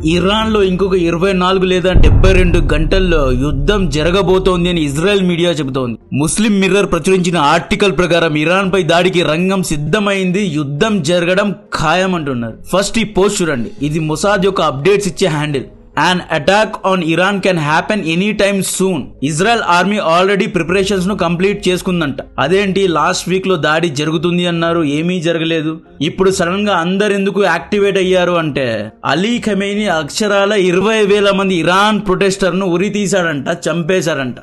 Iran లో ఇంకొక 24 లేదా 72 గంటల్లో యుద్ధం జరగబోతోంది అని ఇజ్రాయెల్ మీడియా చెబుతోంది. ముస్లిం మిర్రర్ ప్రచురించిన ఆర్టికల్ ప్రకారం ఇరాన్ పై దాడికి రంగం సిద్ధమైంది, యుద్ధం జరగడం ఖాయం అంటున్నారు. ఫస్ట్ ఈ పోస్ట్ చూడండి. ఇది మొసాద్ యొక్క అప్డేట్స్ ఇచ్చే handle. An attack on Iran can happen anytime soon. Israel army already preparations ను కంప్లీట్ చేసుకుందంట. అదేంటి లాస్ట్ వీక్ లో దాడి జరుగుతుంది అన్నారు, ఏమీ జరగలేదు. ఇప్పుడు సడన్ గా అందరెందుకు యాక్టివేట్ అయ్యారు అంటే అలీ ఖమేనీ అక్షరాల 20,000 మంది ఇరాన్ ప్రొటెస్టర్ ను ఉరి తీశాడంట, చంపేశాడంట.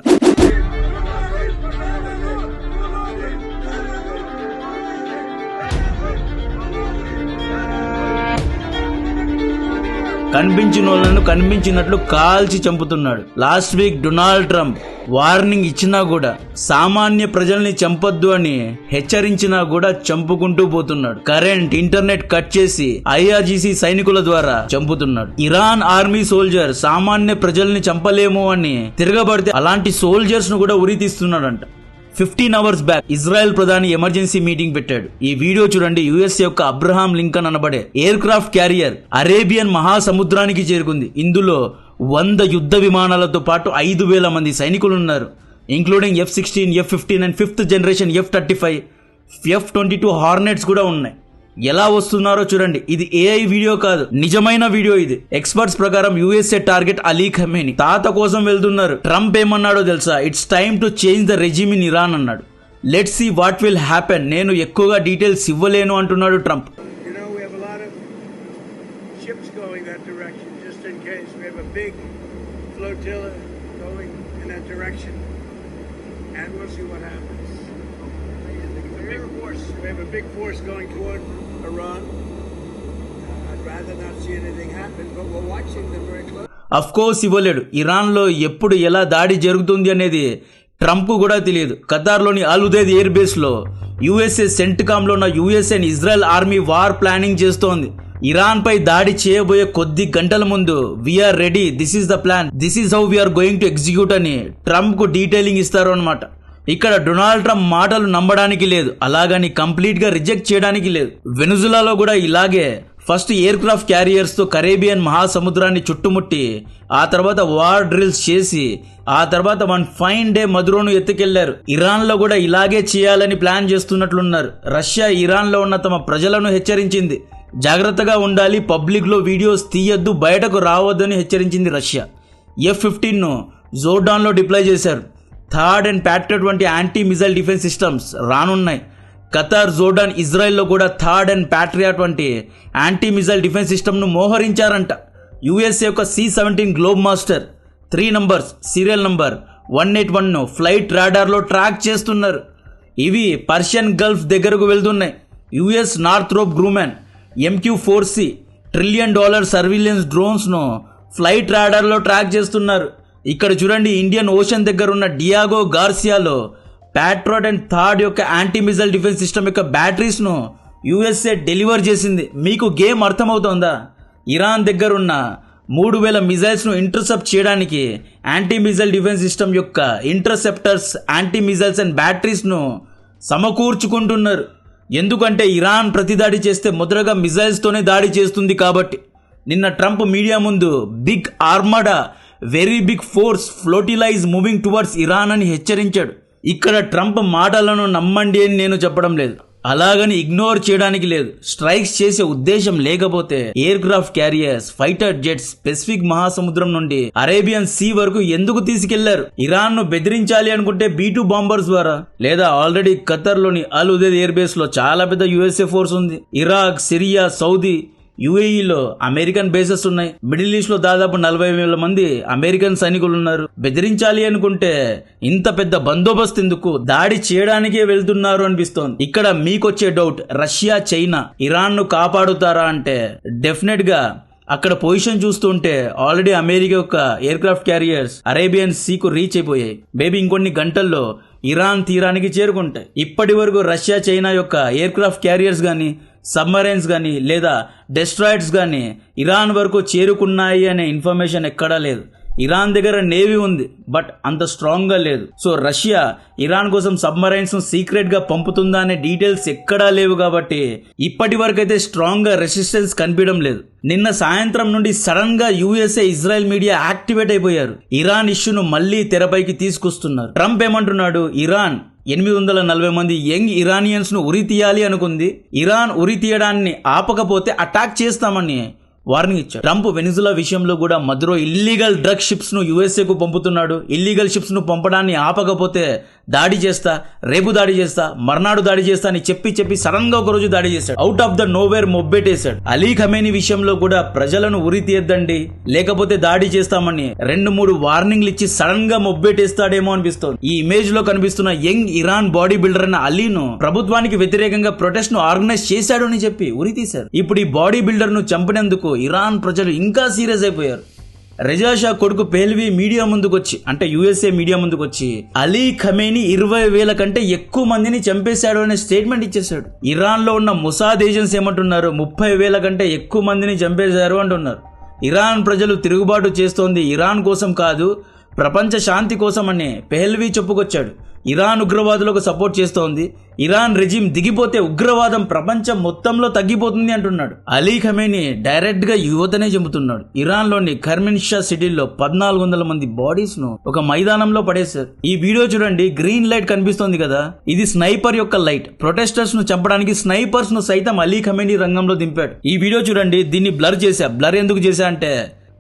కనిపించిన వాళ్ళను కనిపించినట్లు కాల్చి చంపుతున్నాడు. Last week Donald Trump warning ఇచ్చినా కూడా, సామాన్య ప్రజల్ని చంపొద్దు అని హెచ్చరించినా కూడా చంపుకుంటూ పోతున్నాడు. కరెంట్, ఇంటర్నెట్ కట్ చేసి ఐఆర్జీసీ సైనికుల ద్వారా చంపుతున్నాడు. ఇరాన్ ఆర్మీ సోల్జర్ సామాన్య ప్రజల్ని చంపలేము అని తిరగబడితే అలాంటి సోల్జర్స్ ను కూడా ఉరి తీస్తున్నాడంట. 15 hours బ్యాక్ ఇజ్రాయెల్ ప్రధాని ఎమర్జెన్సీ మీటింగ్ పెట్టాడు. ఈ వీడియో చూడండి. యుఎస్ యొక్క అబ్రహాం లింకన్ అనబడే ఎయిర్ క్రాఫ్ట్ క్యారియర్ అరేబియన్ మహాసముద్రానికి చేరుకుంది. ఇందులో 100 యుద్ధ విమానాలతో పాటు 5,000 మంది సైనికులు ఉన్నారు, including F-16, F-15 and 5th generation F-35, F-22 hornets కూడా ఉన్నాయి. ఎలా వస్తున్నారో చూడండి. ఇది ఏఐ వీడియో కాదు, నిజమైన వీడియో ఇది. ఎక్స్పర్ట్స్ ప్రకారం యుఎస్ఏ టార్గెట్ అలీ ఖమేనీ. తాత కోసం వెళ్తున్నారు. ట్రంప్ ఏమన్నాడో తెలుసా? It's time to change the regime in Iran అన్నాడు. Let's see what will happen. నేను ఎక్కువగా డీటెయిల్స్ ఇవ్వలేను అంటున్నాడు Trump. We have a big force going toward Iran. I'd rather not see anything happen, but we're watching them very closely. Of course ఇవ్వలేడు. Iran లో ఎప్పుడు ఎలా దాడి జరుగుతుంది అనేది ట్రంప్ కూడా తెలియదు. ఖతార్లోని అల్ ఉదైద్ ఎయిర్ బేస్ లో యుఎస్ఏ సెంట్కామ్ లో ఉన్న USA Israel army war planning చేస్తోంది. ఇరాన్ పై దాడి చేయబోయే కొద్ది గంటల ముందు we're ready, this is the plan, this is how we're going to execute అని ట్రంప్ కు డీటెయిలింగ్ ఇస్తారు అన్నమాట. ఇక్కడ డొనాల్డ్ ట్రంప్ మాటలు నమ్మడానికి లేదు, అలాగని కంప్లీట్ గా రిజెక్ట్ చేయడానికి లేదు. వెనుజులాలో కూడా ఇలాగే ఫస్ట్ ఎయిర్ క్రాఫ్ట్ క్యారియర్స్ తో కరేబియన్ మహాసముద్రాన్ని చుట్టుముట్టి ఆ తర్వాత వార్ డ్రిల్స్ చేసి ఆ తర్వాత 1 ఫైన్ డే మదురోను ఎత్తుకెళ్లారు. ఇరాన్ లో కూడా ఇలాగే చేయాలని ప్లాన్ చేస్తున్నట్లున్నారు. రష్యా ఇరాన్ లో ఉన్న తమ ప్రజలను హెచ్చరించింది, జాగ్రత్తగా ఉండాలి, పబ్లిక్ లో వీడియోస్ తీయొద్దు, బయటకు రావద్దని హెచ్చరించింది రష్యా. F-15 ను జోర్డాన్ లో డిప్లాయ్ చేశారు. థర్డ్ అండ్ ప్యాట్రియట్ వంటి యాంటీ మిజైల్ డిఫెన్స్ సిస్టమ్స్ రానున్నాయి. ఖతార్, జోర్డాన్, ఇజ్రాయెల్లో కూడా థర్డ్ అండ్ ప్యాట్రియట్ వంటి యాంటీ మిజైల్ డిఫెన్స్ సిస్టమ్ను మోహరించారంట. యుఎస్ఏ యొక్క C-17 Globemaster 3 numbers serial number 181ను ఫ్లైట్ రాడార్లో ట్రాక్ చేస్తున్నారు. ఇవి పర్షియన్ గల్ఫ్ దగ్గరకు వెళ్తున్నాయి. US Northrop Grumman MQ-4C $1 trillion surveillance డ్రోన్స్ను ఫ్లైట్ రాడార్లో ట్రాక్ చేస్తున్నారు. ఇక్కడ చూడండి, ఇండియన్ ఓషన్ దగ్గర ఉన్న డియాగో గార్సియాలో ప్యాట్రియట్ అండ్ థర్డ్ యొక్క యాంటీ మిజైల్ డిఫెన్స్ సిస్టమ్ యొక్క బ్యాటరీస్ ను యుఎస్ఏ డెలివర్ చేసింది. మీకు గేమ్ అర్థమవుతోందా? ఇరాన్ దగ్గర ఉన్న 3,000 మిజైల్స్ ను ఇంటర్సెప్ట్ చేయడానికి యాంటీ మిజైల్ డిఫెన్స్ సిస్టమ్ యొక్క interceptors, anti missiles and batteries ను సమకూర్చుకుంటున్నారు. ఎందుకంటే ఇరాన్ ప్రతిదాడి చేస్తే మొదటగా మిజైల్స్ తోనే దాడి చేస్తుంది కాబట్టి. నిన్న ట్రంప్ మీడియా ముందు big armada, very big force flotilla is moving towards Iran అని హెచ్చరించాడు. ఇక్కడ ట్రంప్ మాటలను నమ్మండి అని నేను చెప్పడం లేదు, అలాగని ఇగ్నోర్ చేయడానికి లేదు. స్ట్రైక్స్ చేసే ఉద్దేశం లేకపోతే air craft carriers, fighter jets Pacific మహాసముద్రం నుండి అరేబియన్ సీ వరకు ఎందుకు తీసుకెళ్లారు? ఇరాన్ ను బెదిరించాలి అనుకుంటే B-2 బాంబర్స్ ద్వారా, లేదా ఆల్రెడీ ఖతర్ లోని అల్ ఉదైద్ ఎయిర్ బేస్ లో చాలా పెద్ద యుఎస్ఏ ఫోర్స్ ఉంది. ఇరాక్, సిరియా, సౌదీ, యుఏఈలో అమెరికన్ బేసెస్ ఉన్నాయి. మిడిల్ ఈస్ట్ లో దాదాపు 40,000 మంది అమెరికన్ సైనికులు ఉన్నారు. బెదిరించాలి అనుకుంటే ఇంత పెద్ద బందోబస్తు ఎందుకు? దాడి చేయడానికే వెళ్తున్నారు అనిపిస్తోంది. ఇక్కడ మీకొచ్చే డౌట్, రష్యా, చైనా ఇరాన్ ను కాపాడుతారా అంటే డెఫినెట్ గా అక్కడ పొజిషన్ చూస్తుంటే ఆల్రెడీ అమెరికా యొక్క air craft carriers Arabian seek reach అయిపోయాయి. మేబీ ఇంకొన్ని గంటల్లో ఇరాన్ తీరానికి చేరుకుంటాయి. ఇప్పటి వరకు రష్యా, చైనా యొక్క ఎయిర్ క్రాఫ్ట్ క్యారియర్స్ గానీ, సబ్మరైన్స్ కానీ లేదా డెస్ట్రాయిడ్స్ కానీ ఇరాన్ వరకు చేరుకున్నాయి అనే ఇన్ఫర్మేషన్ ఎక్కడా లేదు. ఇరాన్ దగ్గర నేవీ ఉంది, బట్ అంత స్ట్రాంగ్ గా లేదు. సో రష్యా ఇరాన్ కోసం సబ్మరైన్స్ ను సీక్రెట్ గా పంపుతుందా అనే డీటెయిల్స్ ఎక్కడా లేవు కాబట్టి ఇప్పటి వరకు అయితే స్ట్రాంగ్ గా రెసిస్టెన్స్ కనిపించడం లేదు. నిన్న సాయంత్రం నుండి సడన్ గా యుఎస్ఏ ఇజ్రాయెల్ మీడియా యాక్టివేట్ అయిపోయారు. ఇరాన్ ఇష్యూను మళ్లీ తెరపైకి తీసుకొస్తున్నారు. ట్రంప్ ఏమంటున్నాడు, ఇరాన్ 840 మంది యంగ్ ఇరానియన్స్ ను ఉరి తీయాలి అనుకుంది, ఇరాన్ ఉరి తీయడాన్ని ఆపకపోతే అటాక్ చేస్తామని వార్నింగ్ ఇచ్చాడు. ట్రంప్ వెనిజులా విషయంలో కూడా మధ్యలో ఇల్లీగల్ డ్రగ్ షిప్స్ ను యుఎస్ఏ కు పంపుతున్నాడు, ఇల్లీగల్ షిప్స్ ను పంపడాన్ని ఆపకపోతే దాడి చేస్తా, రేపు దాడి చేస్తా, మర్నాడు దాడి చేస్తా అని చెప్పి సడన్ గా ఒక రోజు దాడి చేశాడు. అవుట్ ఆఫ్ ద నోవేర్ మొబ్బెట్టేశాడు. అలీ ఖమేనీ విషయంలో కూడా ప్రజలను ఉరి తీయద్దండి లేకపోతే దాడి చేస్తామని 2-3 వార్నింగ్లు ఇచ్చి సడన్ గా మొబ్బెట్టేస్తాడేమో అనిపిస్తోంది. ఈ ఇమేజ్ లో కనిపిస్తున్న యంగ్ ఇరాన్ బాడీ బిల్డర్ అయిన అలీను ప్రభుత్వానికి వ్యతిరేకంగా ప్రొటెస్ట్ ను ఆర్గనైజ్ చేశాడు అని చెప్పి ఉరి తీశారు. ఇప్పుడు ఈ బాడీ బిల్డర్ ను చంపినందుకు ఇరాన్ ప్రజలు ఇంకా సీరియస్ అయిపోయారు. రెజా షా కొడుకు పెహ్లవీ మీడియా ముందుకొచ్చి, అంటే యుఎస్ఏ మీడియా ముందుకొచ్చి అలీ ఖమేనీ 20,000 కంటే ఎక్కువ మందిని చంపేశాడు అనే స్టేట్మెంట్ ఇచ్చేశాడు. ఇరాన్ లో ఉన్న మొసాద్ ఏజెన్స్ ఏమంటున్నారు, 30,000 కంటే ఎక్కువ మందిని చంపేశారు అంటున్నారు. ఇరాన్ ప్రజలు తిరుగుబాటు చేస్తోంది ఇరాన్ కోసం కాదు, ప్రపంచ శాంతి కోసం అని పెహ్లవీ చెప్పుకొచ్చాడు. ఇరాన్ ఉగ్రవాదులకు సపోర్ట్ చేస్తోంది, ఇరాన్ రెజిమ్ దిగిపోతే ఉగ్రవాదం ప్రపంచం మొత్తంలో తగ్గిపోతుంది అంటున్నాడు. అలీ ఖమేనీ డైరెక్ట్ గా యువతనే చంపుతున్నాడు. ఇరాన్ లోని ఖర్మిన్షా సిటీలో 1400 మంది బాడీస్ ను ఒక మైదానంలో పడేశారు. ఈ వీడియో చూడండి, గ్రీన్ లైట్ కనిపిస్తోంది కదా, ఇది స్నైపర్ యొక్క లైట్. ప్రొటెస్టర్స్ ను చంపడానికి స్నైపర్స్ ను సైతం అలీ ఖమేనీ రంగంలో దింపాడు. ఈ వీడియో చూడండి, దీన్ని బ్లర్ చేశా. బ్లర్ ఎందుకు చేశా అంటే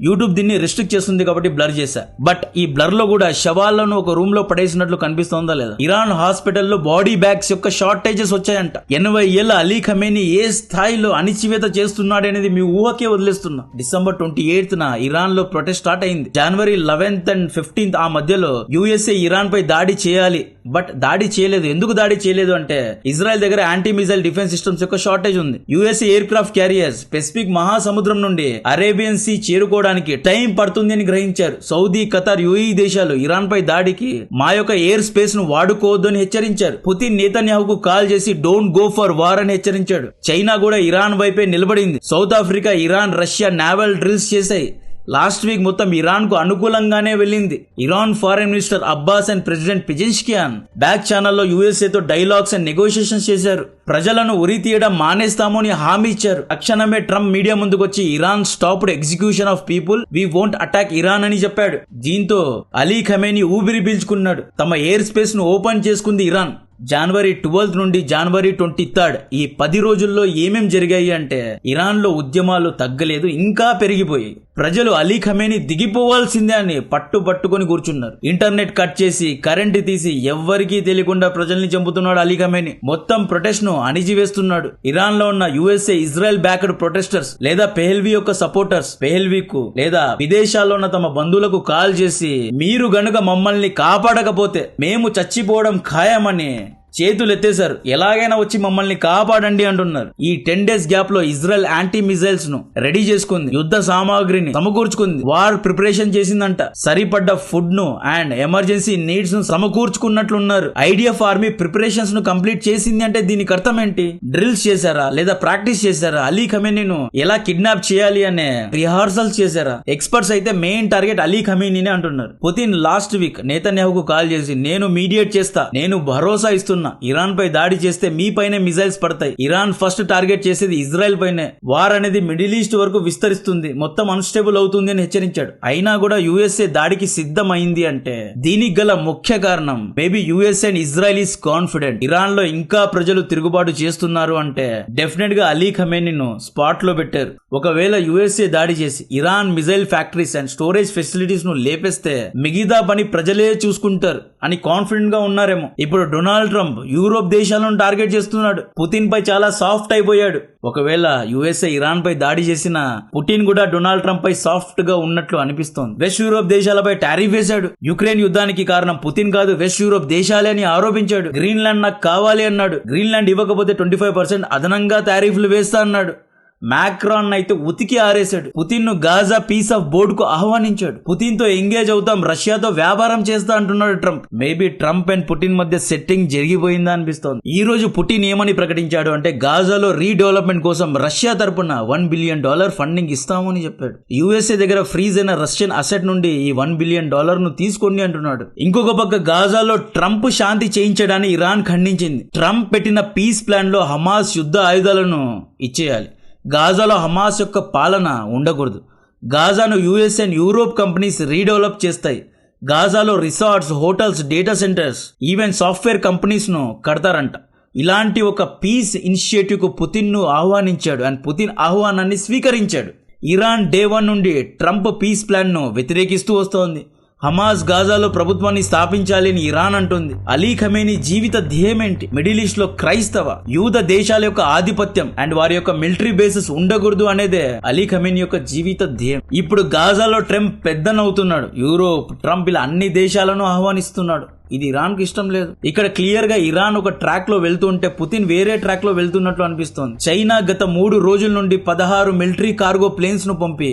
యూట్యూబ్ దీన్ని రెస్ట్రిక్ట్ చేస్తుంది కాబట్టి బ్లర్ చేశా. బట్ ఈ బ్లర్ లో కూడా శవాలను ఒక రూమ్ లో పడేసినట్లు కనిపిస్తోందా లేదా? ఇరాన్ హాస్పిటల్లో బాడీ బ్యాగ్స్ యొక్క షార్టేజెస్ వచ్చాయంట. 80 ఏళ్ల అలీ ఖమేనీ ఏ స్థాయిలో అణిచివేత చేస్తున్నాడనేది మీ ఊహకే వదిలేస్తున్నా. డిసెంబర్ 28న ఇరాన్ లో ప్రొటెస్ట్ స్టార్ట్ అయింది. జనవరి 11th and 15th ఆ మధ్యలో యుఎస్ఏ ఇరాన్ పై దాడి చేయాలి, బట్ దాడి చేయలేదు. ఎందుకు దాడి చేయలేదు అంటే ఇజ్రాయెల్ దగ్గర యాంటీ మిసైల్ డిఫెన్స్ సిస్టమ్స్ యొక్క షార్టేజ్ ఉంది. USA aircraft carriers Pacific మహాసముద్రం నుండి అరేబియన్ సీ చేరుకోవడానికి టైం పడుతుంది అని గ్రహించారు. సౌదీ, ఖతార్, యుఏఈ దేశాలు ఇరాన్ పై దాడికి మా యొక్క ఎయిర్ స్పేస్ ను వాడుకోవద్దు అని హెచ్చరించారు. పుతిన్ నేతన్యాహుకు కాల్ చేసి డోంట్ గో ఫర్ వార్ అని హెచ్చరించాడు. చైనా కూడా ఇరాన్ వైపే నిలబడింది. South Africa, Iran, Russia naval drills చేశాయి. లాస్ట్ వీక్ మొత్తం ఇరాన్ కు అనుకూలంగానే వెళ్ళింది. Iran foreign minister Abbas and president Pezeshkian back ఛానల్లో యుఎస్ఏతో డైలాగ్స్ అండ్ నెగోషియేషన్స్ చేశారు. ప్రజలను ఉరి తీయడం మానేస్తాము అని హామీ ఇచ్చారు. తక్షణమే ట్రంప్ మీడియా ముందుకొచ్చి Iran stopped execution of people, we won't attack Iran అని చెప్పాడు. దీంతో అలీ ఖమేనీ ఊపిరి పీల్చుకున్నాడు. తమ ఎయిర్ స్పేస్ ను ఓపెన్ చేసుకుంది ఇరాన్. జనవరి 12th నుండి జనవరి 23rd ఈ 10 రోజుల్లో ఏమేం జరిగాయి అంటే ఇరాన్ లో ఉద్యమాలు తగ్గలేదు, ఇంకా పెరిగిపోయాయి. ప్రజలు అలీ ఖమేనీ దిగిపోవాల్సిందే అని పట్టుకొని కూర్చున్నారు. ఇంటర్నెట్ కట్ చేసి కరెంట్ తీసి ఎవ్వరికీ తెలియకుండా ప్రజల్ని చంపుతున్నాడు అలీ ఖమేనీ. మొత్తం ప్రొటెస్ట్ ను అణిచివేస్తున్నాడు. ఇరాన్ లో ఉన్న యుఎస్ఏ ఇజ్రాయెల్ బ్యాక్డ్ ప్రొటెస్టర్స్ లేదా పెహ్లవీ యొక్క సపోర్టర్స్ పెహ్లవీకు లేదా విదేశాల్లో ఉన్న తమ బంధువులకు కాల్ చేసి మీరు గనుక మమ్మల్ని కాపాడకపోతే మేము చచ్చిపోవడం ఖాయమని చేతులు ఎత్తేశారు. ఎలాగైనా వచ్చి మమ్మల్ని కాపాడండి అంటున్నారు. ఈ 10 days గ్యాప్ లో ఇజ్రాయెల్ యాంటీ మిసైల్స్ ను రెడీ చేసుకుంది, యుద్ధ సామాగ్రిని సమకూర్చుకుంది, వార్ ప్రిపరేషన్ చేసిందంట. సరిపడ్డ ఫుడ్ ను అండ్ ఎమర్జెన్సీ నీడ్స్ ను సమకూర్చుకున్నట్లున్నారు. ఐడిఎఫ్ ఆర్మీ ప్రిపరేషన్స్ ను కంప్లీట్ చేసింది అంటే దీనికి అర్థం ఏంటి? డ్రిల్స్ చేశారా లేదా ప్రాక్టీస్ చేశారా? అలీ ఖమేనీను ఎలా కిడ్నాప్ చేయాలి అనే రిహార్సల్స్ చేశారా? ఎక్స్పర్ట్స్ అయితే మెయిన్ టార్గెట్ అలీ ఖమేనీనే అంటున్నారు. పుతిన్ లాస్ట్ వీక్ నేతన్యాహుకు కాల్ చేసి నేను మీడియేట్ చేస్తా, నేను భరోసా ఇస్తున్నా, ఇరాన్ పై దాడి చేస్తే మీ పైనే మిసైల్స్ పడతాయి, ఇరాన్ ఫస్ట్ టార్గెట్ చేసేది ఇజ్రాయెల్ పైనే, వార్ అనేది మిడిల్ ఈస్ట్ వరకు విస్తరిస్తుంది, మొత్తం అన్స్టేబుల్ అవుతుంది అని హెచ్చరించాడు. అయినా కూడా యుఎస్ఏ దాడికి సిద్ధమైంది అంటే దీనికి గల ముఖ్య కారణం maybe USA and Israel is confident. Iran లో ఇంకా ప్రజలు తిరుగుబాటు చేస్తున్నారు అంటే డెఫినెట్ గా అలీ ఖమేనీను స్పాట్ లో పెట్టారు. ఒకవేళ యుఎస్ఏ దాడి చేసి Iran missile factories and storage facilities ను లేపేస్తే మిగతా పని ప్రజలే చూసుకుంటారు అని కాన్ఫిడెంట్ గా ఉన్నారేమో. ఇప్పుడు డొనాల్డ్ ట్రంప్ యూరోప్ దేశాలను టార్గెట్ చేస్తున్నాడు. పుతిన్ పై చాలా సాఫ్ట్ అయిపోయాడు. ఒకవేళ యుఎస్ఏ ఇరాన్ పై దాడి చేసిన పుటిన్ కూడా డొనాల్డ్ ట్రంప్ పై సాఫ్ట్ గా ఉన్నట్లు అనిపిస్తోంది. వెస్ట్ యూరోప్ దేశాలపై టారిఫ్ వేశాడు. యుక్రెయిన్ యుద్ధానికి కారణం పుతిన్ కాదు, వెస్ట్ యూరోప్ దేశాలే అని ఆరోపించాడు. గ్రీన్లాండ్ నాకు కావాలి అన్నాడు. గ్రీన్లాండ్ ఇవ్వకపోతే 25% అదనంగా టారిఫ్లు వేస్తా అన్నాడు. మ్యాక్రాన్ అయితే ఉతికి ఆరేశాడు. పుతిన్ ను గాజా పీస్ ఆఫ్ బోర్డ్ కు ఆహ్వానించాడు. పుతిన్ తో ఎంగేజ్ అవుతాం, రష్యాతో వ్యాపారం చేస్తా అంటున్నాడు Trump. Maybe Trump and Putin మధ్య సెట్టింగ్ జరిగిపోయిందా అనిపిస్తోంది. ఈ రోజు పుటిన్ ఏమని ప్రకటించాడు అంటే గాజాలో రీడెవలప్మెంట్ కోసం రష్యా తరపున $1 బిలియన్ ఫండింగ్ ఇస్తామని చెప్పాడు. యుఎస్ఏ దగ్గర ఫ్రీజ్ అయిన రష్యన్ అసెట్ నుండి ఈ $1 బిలియన్ ను తీసుకోండి అంటున్నాడు. ఇంకొక పక్క గాజాలో ట్రంప్ శాంతి చేయించడాన్ని ఇరాన్ ఖండించింది. ట్రంప్ పెట్టిన పీస్ ప్లాన్ లో హమాస్ యుద్ధ ఆయుధాలను ఇచ్చేయాలి. గాజాలో హమాస్ యొక్క పాలన ఉండకూడదు. గాజాను US and Europe companies redevelop చేస్తాయి. గాజాలో resorts, hotels, data centers, even software companies ను కడతారంట. ఇలాంటి ఒక పీస్ ఇనిషియేటివ్ కు పుతిన్ ను ఆహ్వానించాడు అండ్ పుతిన్ ఆహ్వానాన్ని స్వీకరించాడు. ఇరాన్ డే 1 నుండి ట్రంప్ పీస్ ప్లాన్ ను వ్యతిరేకిస్తూ వస్తోంది. హమాస్ గాజాలో ప్రభుత్వాన్ని స్థాపించాలి అని ఇరాన్ అంటుంది. అలీ ఖమేనీ జీవిత ధ్యేయం ఏంటి? మిడిల్ ఈస్ట్ లో క్రైస్తవ యూద దేశాల యొక్క ఆధిపత్యం అండ్ వారి యొక్క మిలిటరీ బేసెస్ ఉండకూడదు అనేదే అలీ ఖమేనీ యొక్క జీవిత ధ్యేయం. ఇప్పుడు గాజాలో ట్రంప్ పెద్దనవుతున్నాడు. యూరోప్, ట్రంప్ ఇలా అన్ని దేశాలను ఆహ్వానిస్తున్నాడు. ఇది ఇరాన్ కు ఇష్టం లేదు. ఇక్కడ క్లియర్ గా ఇరాన్ ఒక ట్రాక్ లో వెళ్తుంటే పుతిన్ వేరే ట్రాక్ లో వెళ్తున్నట్లు అనిపిస్తోంది. చైనా గత 3 రోజుల నుండి 16 మిలిటరీ కార్గో ప్లేన్స్ ను పంపి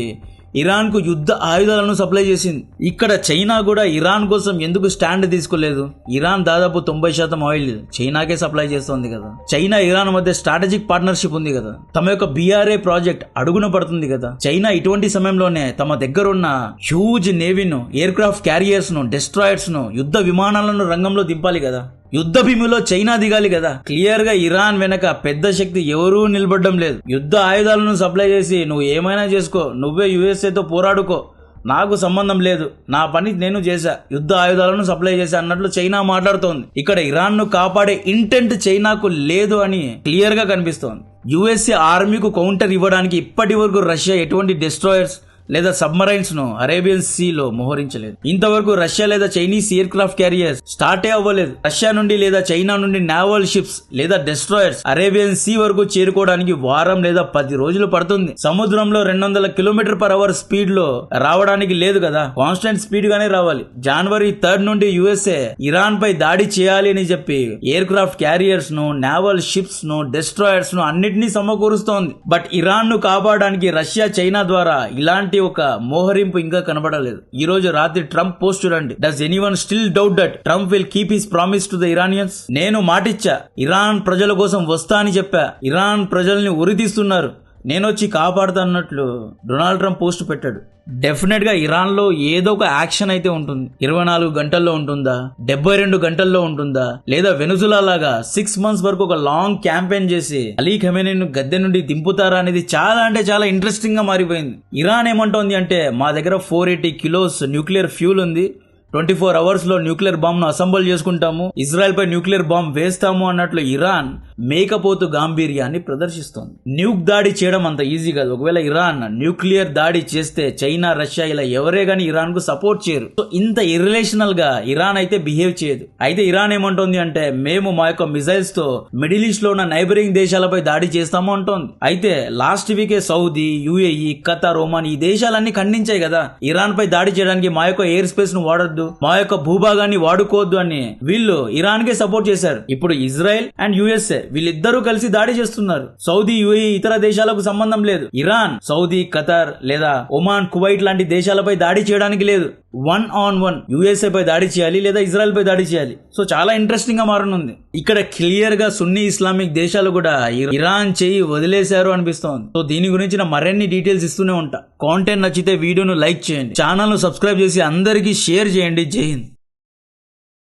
ఇరాన్ కు యుద్ధ ఆయుధాలను సప్లై చేసింది. ఇక్కడ చైనా కూడా ఇరాన్ కోసం ఎందుకు స్టాండ్ తీసుకోలేదు? ఇరాన్ దాదాపు 90% ఆయిల్ చైనాకే సప్లై చేస్తోంది కదా. చైనా ఇరాన్ మధ్య స్ట్రాటజిక్ పార్ట్నర్షిప్ ఉంది కదా. తమ యొక్క BRA ప్రాజెక్ట్ అడుగున పడుతుంది కదా. చైనా ఇటువంటి సమయంలోనే తమ దగ్గర ఉన్న హ్యూజ్ నేవీను, ఎయిర్ క్రాఫ్ట్ క్యారియర్స్ ను, డెస్ట్రాయర్స్ ను, యుద్ధ విమానాలను రంగంలో దింపాలి కదా. యుద్ధ భూమిలో చైనా దిగాలి కదా. క్లియర్ గా ఇరాన్ వెనక పెద్ద శక్తి ఎవరూ నిలబడడం లేదు. యుద్ధ ఆయుధాలను సప్లై చేసి నువ్వు ఏమైనా చేసుకో, నువ్వే యుఎస్ఏతో పోరాడుకో, నాకు సంబంధం లేదు, నా పని నేను చేశా, యుద్ధ ఆయుధాలను సప్లై చేశా అన్నట్లు చైనా మాట్లాడుతోంది. ఇక్కడ ఇరాన్ ను కాపాడే ఇంటెంట్ చైనాకు లేదు అని క్లియర్ గా కనిపిస్తోంది. యుఎస్ఏ ఆర్మీకు కౌంటర్ ఇవ్వడానికి ఇప్పటి వరకు రష్యా ఎటువంటి డెస్ట్రాయర్స్ లేదా సబ్మరైన్స్ ను అరేబియన్ సీ లో మోహరించలేదు. ఇంతవరకు రష్యా లేదా చైనీస్ ఎయిర్ క్రాఫ్ట్ క్యారియర్స్ స్టార్టే అవ్వలేదు. రష్యా నుండి లేదా చైనా నుండి నావల్ షిప్స్ లేదా డెస్ట్రాయర్స్ అరేబియన్ సీ వరకు చేరుకోవడానికి వారం లేదా 10 రోజులు పడుతుంది. సముద్రంలో 200 km/h స్పీడ్ లో రావడానికి లేదు కదా. కాన్స్టెంట్ స్పీడ్ గానే రావాలి. జనవరి 3 నుండి యుఎస్ఏ ఇరాన్ పై దాడి చేయాలి అని చెప్పి ఎయిర్ క్రాఫ్ట్ క్యారియర్స్ ను, నావల్ షిప్స్ ను, డెస్ట్రాయర్స్ ను అన్నిటినీ సమకూరుస్తోంది. బట్ ఇరాన్ ను కాపాడడానికి రష్యా, చైనా ద్వారా ఇలాంటి ఒక మోహరింపు ఇంకా కనబడలేదు. ఈ రోజు రాత్రి ట్రంప్ పోస్ట్ చూడండి. Does anyone still doubt that Trump will keep his promise to the Iranians? నేను మాటిచ్చా, ఇరాన్ ప్రజల కోసం వస్తా అని చెప్పా. ఇరాన్ ప్రజల్ని ఉరితీస్తున్నారు, నేనొచ్చి కాపాడుతా అన్నట్లు డొనాల్డ్ ట్రంప్ పోస్ట్ పెట్టాడు. డెఫినెట్ గా ఇరాన్ లో ఏదో ఒక యాక్షన్ అయితే ఉంటుంది. 24 గంటల్లో ఉంటుందా, 72 గంటల్లో ఉంటుందా, లేదా వెనుజులా లాగా 6 months వరకు ఒక లాంగ్ క్యాంపెయిన్ చేసి అలీ ఖమేనీని గద్దె నుండి దింపుతారా అనేది చాలా అంటే చాలా ఇంట్రెస్టింగ్ గా మారిపోయింది. ఇరాన్ ఏమంటోంది అంటే మా దగ్గర 480 kilos న్యూక్లియర్ ఫ్యూల్ ఉంది, 24 hours లో న్యూక్లియర్ బాంబ్ ను అసెంబుల్ చేసుకుంటాము, ఇజ్రాయెల్ పై న్యూక్లియర్ బాంబ్ వేస్తాము అన్నట్లు ఇరాన్ మేకపోతు గాంభీర్యాన్ని ప్రదర్శిస్తోంది. న్యూక్ దాడి చేయడం అంత ఈజీ కాదు. ఒకవేళ ఇరాన్ న్యూక్లియర్ దాడి చేస్తే చైనా, రష్యా ఇలా ఎవరే గానీ ఇరాన్ కు సపోర్ట్ చేయరు. సో ఇంత ఇర్రిలేషనల్ గా ఇరాన్ అయితే బిహేవ్ చేయదు. అయితే ఇరాన్ ఏమంటోంది అంటే మేము మా యొక్క మిసైల్స్ తో మిడిల్ ఈస్ట్ లో ఉన్న నైబరింగ్ దేశాలపై దాడి చేస్తాము అంటోంది. అయితే లాస్ట్ వీకే సౌదీ, యుఏఈ, ఖతార్, ఒమాన్ ఈ దేశాలన్నీ ఖండించాయి కదా ఇరాన్ పై దాడి చేయడానికి మా యొక్క ఎయిర్ స్పేస్ ను వాడొద్దు, మా యొక్క భూభాగాన్ని వాడుకోవద్దు అని వీళ్ళు ఇరాన్ కే సపోర్ట్ చేశారు. ఇప్పుడు ఇజ్రాయెల్ అండ్ యుఎస్ఏ వీళ్ళిద్దరూ కలిసి దాడి చేస్తున్నారు. సౌదీ, యుఏఈ ఇతర దేశాలకు సంబంధం లేదు. ఇరాన్ సౌదీ, ఖతార్ లేదా ఒమాన్, కువైట్ లాంటి దేశాలపై దాడి చేయడానికి లేదు. 1-on-1 యుఎస్ఏ పై దాడి చేయాలి లేదా ఇజ్రాయెల్ పై దాడి చేయాలి. సో చాలా ఇంట్రెస్టింగ్ గా మారనుంది. ఇక్కడ క్లియర్ గా సున్నీ ఇస్లామిక్ దేశాలు కూడా ఇరాన్ చేయి వదిలేశారు అనిపిస్తోంది. సో దీని గురించి మరిన్ని డీటెయిల్స్ ఇస్తూనే ఉంటా. కాంటెంట్ నచ్చితే వీడియోను లైక్ చేయండి, ఛానల్ ను సబ్స్క్రైబ్ చేసి అందరికీ షేర్ చేయండి. జై హింద్.